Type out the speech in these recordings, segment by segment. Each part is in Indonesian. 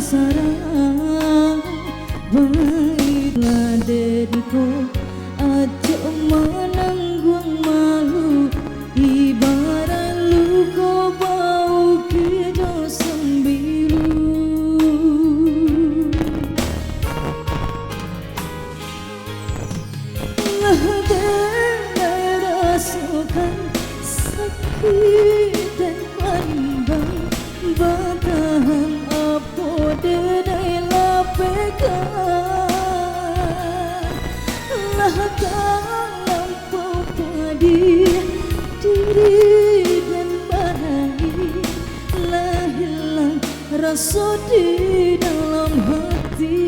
sarang baiklah diriku aja menanggung malu ibarat luka bau kita sembilu lah rasakan sakit dan pandang batahan apa denai lapekan lah dalam padi diri dan barai lah hilang rasa di dalam hati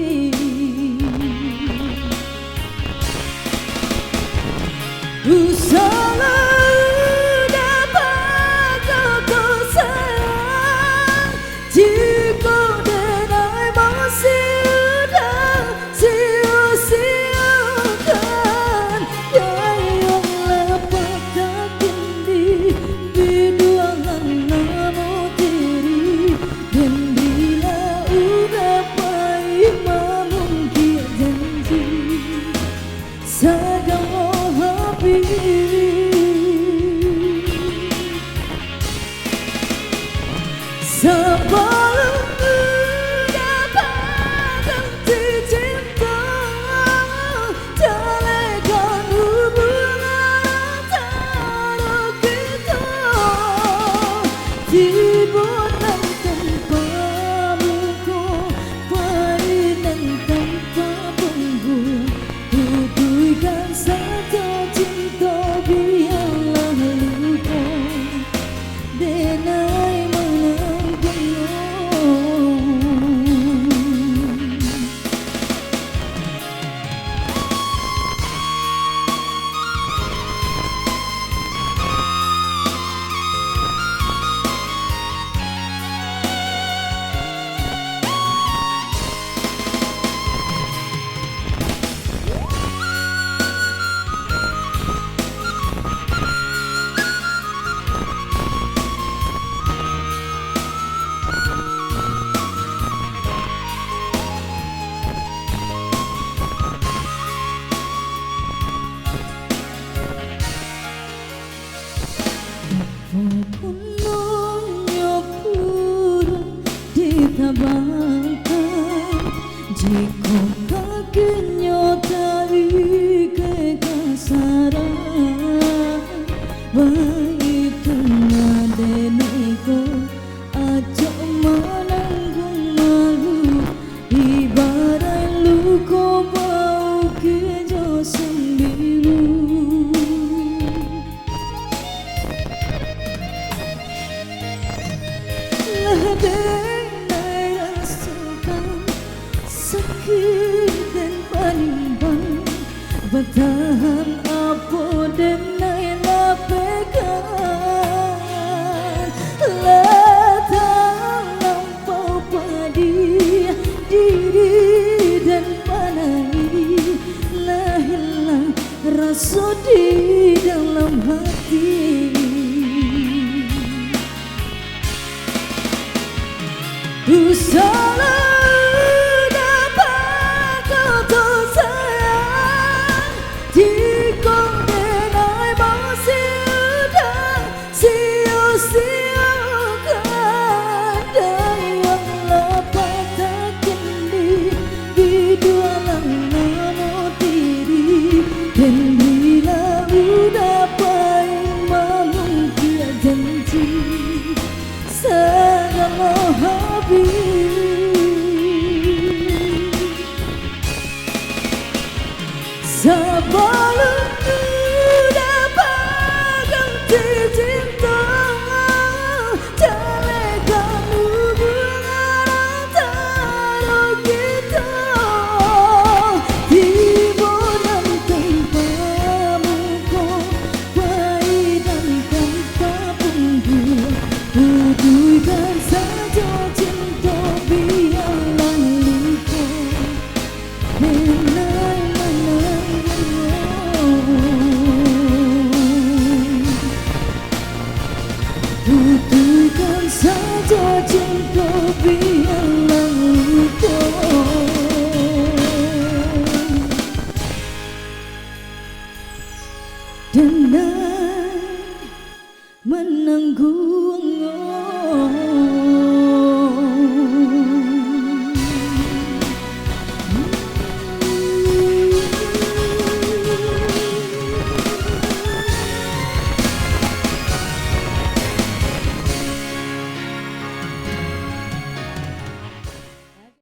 salah sebelum dapat ganti cinta jalikan hubungan antara kita dibuat tanpa muka pahit dan tanpa bumbu tutuikan saja cinta biarlah luka denai jika kakinya tarik kekasaran baiklah denaiku aja menanggung malu ibarat luka bau keja sembilu sakit dan panimbang bertahan apa denai lapekan lah dalam padi diri dan panai lah hilang rasa di dalam hati salah dan bila udah paling malam dia janji segala habis sebelum dapat ganti cinta jalikan hubungan antara kita tutuikan saja cinta biarlah luka denai menanggung tutuikan saja cinta biarlah luka dengan menanggung